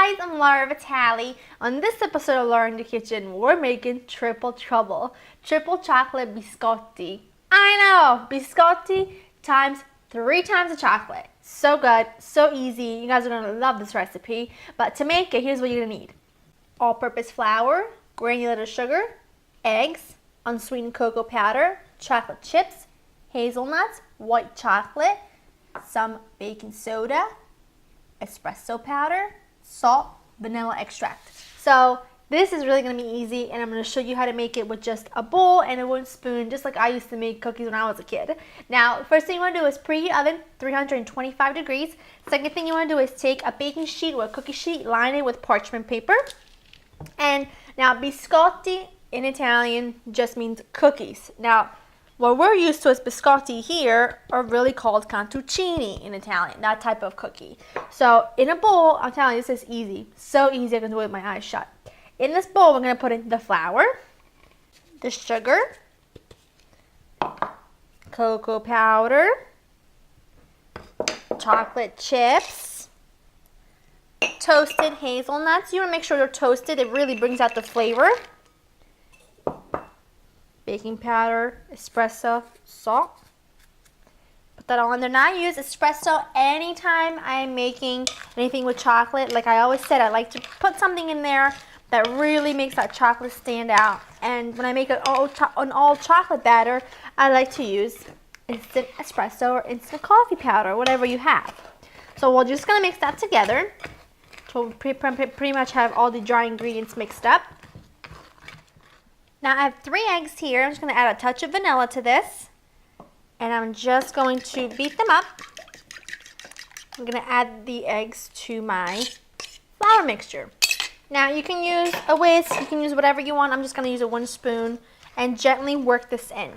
guys, I'm Laura Vitale. On this episode of Laura in the Kitchen, we're making triple trouble. Triple chocolate biscotti. I know, biscotti times 3 times the chocolate. So good, so easy. You guys are gonna love this recipe. But to make it, here's what you're gonna need. All-purpose flour, granulated sugar, eggs, unsweetened cocoa powder, chocolate chips, hazelnuts, white chocolate, some baking soda, espresso powder, salt, vanilla extract. So this is really going to be easy, and I'm going to show you how to make it with just a bowl and a wooden spoon, just like I used to make cookies when I was a kid. Now, first thing you want to do is preheat your oven 325 degrees. Second thing you want to do is take a baking sheet or a cookie sheet, line it with parchment paper. And now biscotti in Italian just means cookies. Now, what we're used to as biscotti here are really called cantuccini in Italian, that type of cookie. So in a bowl, I'm telling you, this is easy. So easy, I can do it with my eyes shut. In this bowl, we're going to put in the flour, the sugar, cocoa powder, chocolate chips, toasted hazelnuts. You want to make sure they're toasted. It really brings out the flavor. Baking powder, espresso, salt. Put that all in there. Now I use espresso anytime I'm making anything with chocolate. Like I always said, I like to put something in there that really makes that chocolate stand out. And when I make an all chocolate batter, I like to use instant espresso or instant coffee powder, whatever you have. So we're just going to mix that together. So we pretty much have all the dry ingredients mixed up. Now I have 3 eggs here. I'm just going to add a touch of vanilla to this. And I'm just going to beat them up. I'm going to add the eggs to my flour mixture. Now you can use a whisk, you can use whatever you want. I'm just going to use a 1 spoon and gently work this in.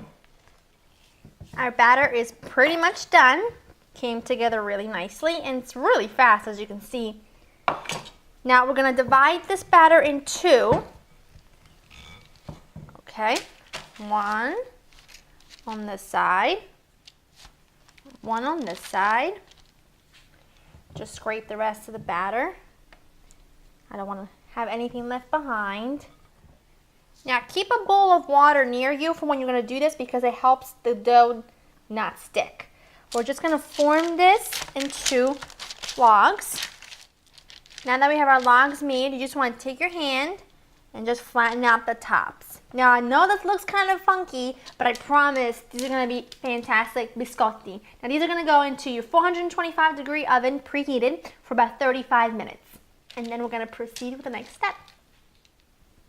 Our batter is pretty much done. Came together really nicely and it's really fast, as you can see. Now we're going to divide this batter in 2. Okay, 1 on this side, 1 on this side. Just scrape the rest of the batter. I don't want to have anything left behind. Now keep a bowl of water near you for when you're going to do this because it helps the dough not stick. We're just going to form this into logs. Now that we have our logs made, you just want to take your hand and just flatten out the tops. Now I know this looks kind of funky, but I promise these are going to be fantastic biscotti. Now these are going to go into your 425 degree oven preheated for about 35 minutes. And then we're going to proceed with the next step.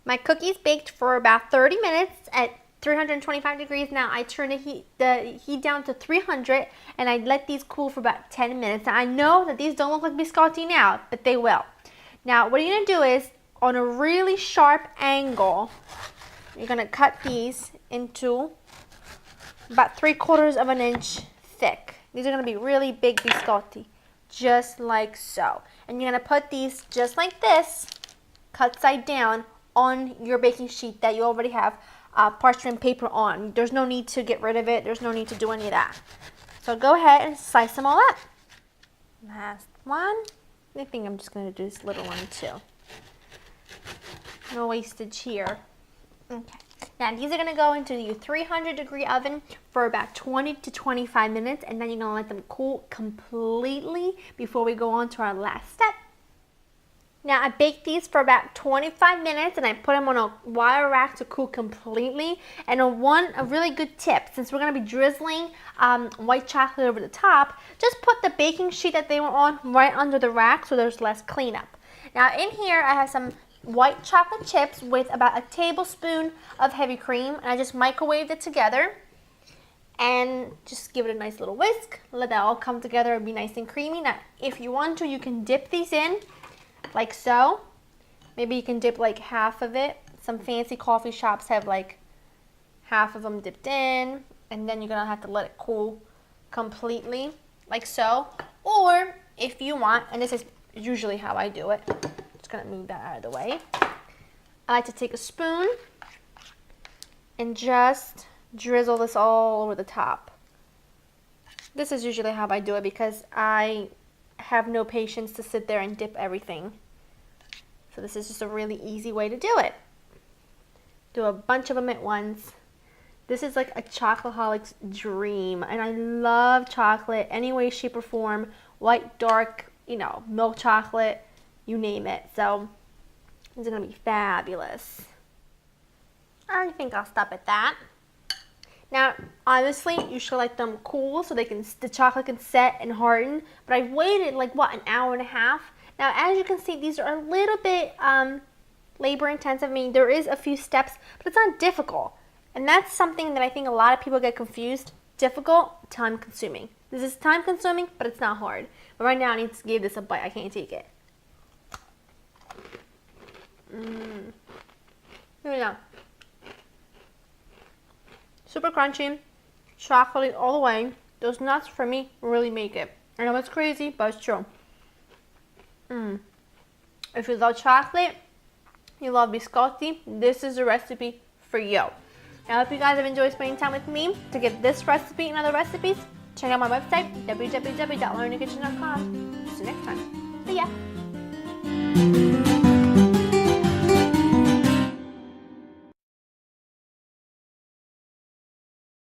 My cookies baked for about 30 minutes at 325 degrees. Now I turn the heat down to 300 and I let these cool for about 10 minutes. Now I know that these don't look like biscotti now, but they will. Now what you're going to do is, on a really sharp angle, you're going to cut these into about 3/4 of an inch thick. These are going to be really big biscotti, just like so. And you're going to put these just like this, cut side down, on your baking sheet that you already have parchment paper on. There's no need to get rid of it. There's no need to do any of that. So go ahead and slice them all up. Last one. I think I'm just going to do this little one too. No wastage here. Okay. Now these are going to go into your 300 degree oven for about 20 to 25 minutes, and then you're going to let them cool completely before we go on to our last step. Now I baked these for about 25 minutes and I put them on a wire rack to cool completely. And a really good tip, since we're going to be drizzling white chocolate over the top, just put the baking sheet that they were on right under the rack so there's less cleanup. Now in here I have some white chocolate chips with about a tablespoon of heavy cream, and I just microwaved it together and just give it a nice little whisk. Let that all come together and be nice and creamy. Now if you want to, you can dip these in like so. Maybe you can dip like half of it. Some fancy coffee shops have like half of them dipped in, and then you're gonna have to let it cool completely like so. Or if you want, and this is usually how I do it, just gonna move that out of the way. I like to take a spoon and just drizzle this all over the top. This is usually how I do it because I have no patience to sit there and dip everything So this is just a really easy way to do it. Do a bunch of them at once. This is like a chocolaholic's dream, and I love chocolate any way, shape, or form. White, dark, you know, milk chocolate, you name it. So this is gonna be fabulous. I think I'll stop at that. Now, honestly, you should let them cool so the chocolate can set and harden. But I've waited like what, an hour and a half. Now, as you can see, these are a little bit labor intensive. I mean, there is a few steps, but it's not difficult. And that's something that I think a lot of people get confused. Difficult, time consuming. This is time consuming, but it's not hard. But right now I need to give this a bite. I can't take it. Here we go. Super crunchy, chocolate all the way. Those nuts for me really make it. I know it's crazy, but it's true. If you love chocolate, you love biscotti, this is a recipe for you. I hope you guys have enjoyed spending time with me. To get this recipe and other recipes, check out my website, www.learningkitchen.com. See you next time. See ya.